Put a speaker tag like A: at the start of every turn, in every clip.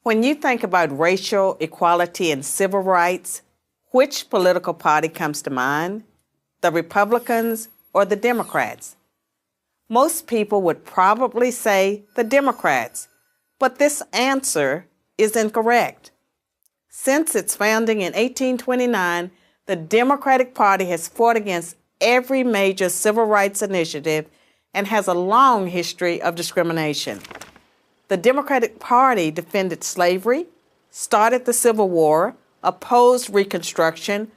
A: When you think about racial equality and civil rights, which political party comes to mind? The Republicans or the Democrats? Most people would probably say the Democrats, but this answer is incorrect. Since its founding in 1829, the Democratic Party has fought against every major civil rights initiative and has a long history of discrimination. The Democratic Party defended slavery, started the Civil War, opposed Reconstruction,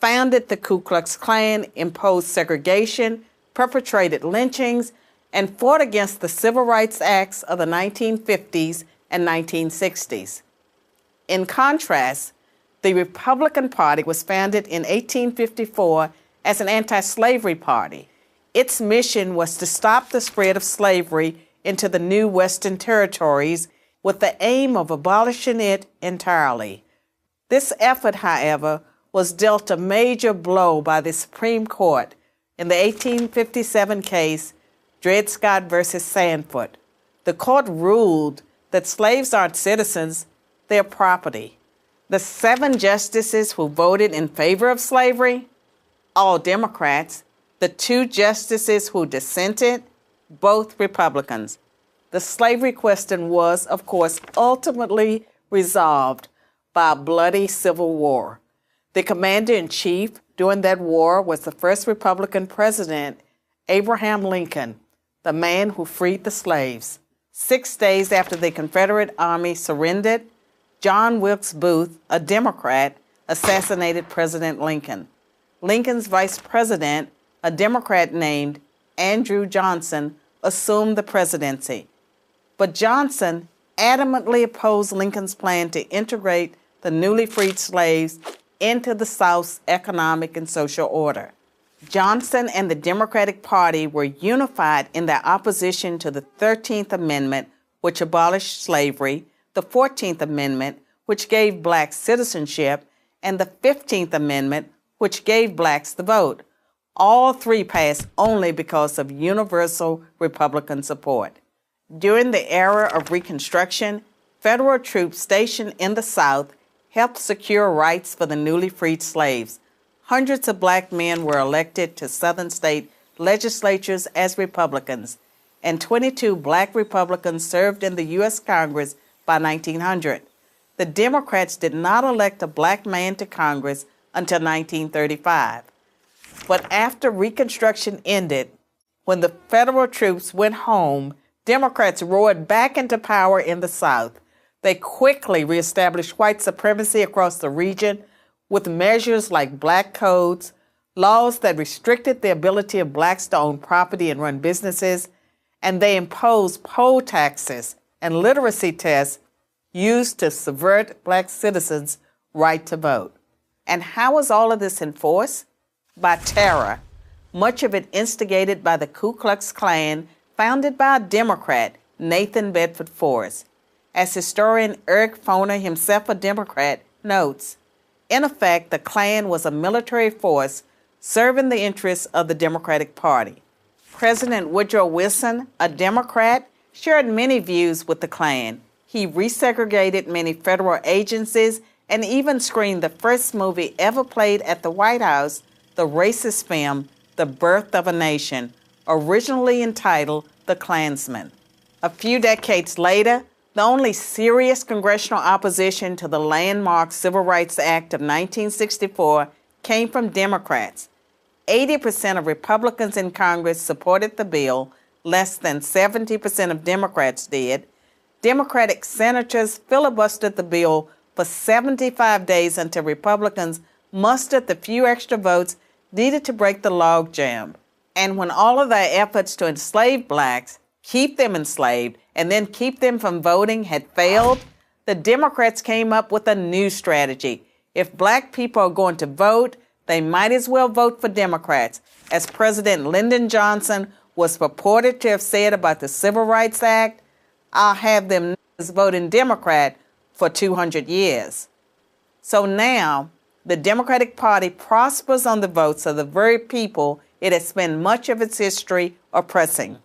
A: founded the Ku Klux Klan, imposed segregation, perpetrated lynchings, and fought against the Civil Rights Acts of the 1950s and 1960s. In contrast, the Republican Party was founded in 1854 as an anti-slavery party. Its mission was to stop the spread of slavery into the new Western territories with the aim of abolishing it entirely. This effort, however, was dealt a major blow by the Supreme Court in the 1857 case Dred Scott versus Sandford. The court ruled that slaves aren't citizens, they're property. The 7 justices who voted in favor of slavery, all Democrats. The 2 justices who dissented, both Republicans. The slavery question was, of course, ultimately resolved by a bloody civil war. The commander-in-chief during that war was the first Republican president, Abraham Lincoln, the man who freed the slaves. 6 days after the Confederate Army surrendered, John Wilkes Booth, a Democrat, assassinated President Lincoln. Lincoln's vice president, a Democrat named Andrew Johnson, assumed the presidency. But Johnson adamantly opposed Lincoln's plan to integrate the newly freed slaves into the South's economic and social order. Johnson and the Democratic Party were unified in their opposition to the 13th Amendment, which abolished slavery, the 14th Amendment, which gave blacks citizenship, and the 15th Amendment, which gave blacks the vote. All 3 passed only because of universal Republican support. During the era of Reconstruction, federal troops stationed in the South helped secure rights for the newly freed slaves. Hundreds of black men were elected to Southern state legislatures as Republicans, and 22 black Republicans served in the U.S. Congress by 1900. The Democrats did not elect a black man to Congress until 1935. But after Reconstruction ended, when the federal troops went home, Democrats roared back into power in the South. They quickly reestablished white supremacy across the region with measures like black codes, laws that restricted the ability of blacks to own property and run businesses, and they imposed poll taxes and literacy tests used to subvert black citizens' right to vote. And how was all of this enforced? By terror, much of it instigated by the Ku Klux Klan, founded by a Democrat, Nathan Bedford Forrest. As historian Eric Foner, himself a Democrat, notes, in effect, the Klan was a military force serving the interests of the Democratic Party. President Woodrow Wilson, a Democrat, shared many views with the Klan. He resegregated many federal agencies and even screened the first movie ever played at the White House, the racist film, The Birth of a Nation, originally entitled The Klansman. A few decades later, the only serious congressional opposition to the landmark Civil Rights Act of 1964 came from Democrats. 80% of Republicans in Congress supported the bill, less than 70% of Democrats did. Democratic senators filibustered the bill for 75 days until Republicans mustered the few extra votes needed to break the logjam. And when all of their efforts to enslave blacks, keep them enslaved, and then keep them from voting had failed, the Democrats came up with a new strategy. If black people are going to vote, they might as well vote for Democrats, as President Lyndon Johnson was purported to have said about the Civil Rights Act. I'll have them voting Democrat for 200 years. So now, the Democratic Party prospers on the votes of the very people it has spent much of its history oppressing.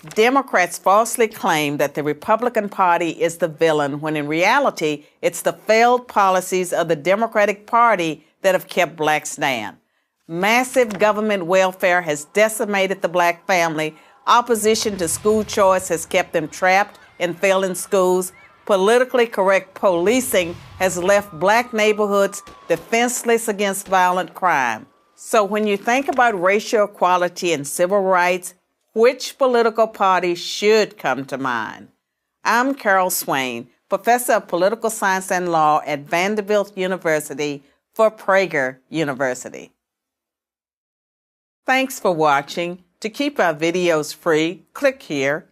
A: Democrats falsely claim that the Republican Party is the villain when in reality it's the failed policies of the Democratic Party that have kept blacks down. Massive government welfare has decimated the black family. Opposition to school choice has kept them trapped in failing schools. Politically correct policing has left black neighborhoods defenseless against violent crime. So when you think about racial equality and civil rights, which political party should come to mind? I'm Carol Swain, professor of political science and law at Vanderbilt University for Prager University. Thanks for watching. To keep our videos free, click here.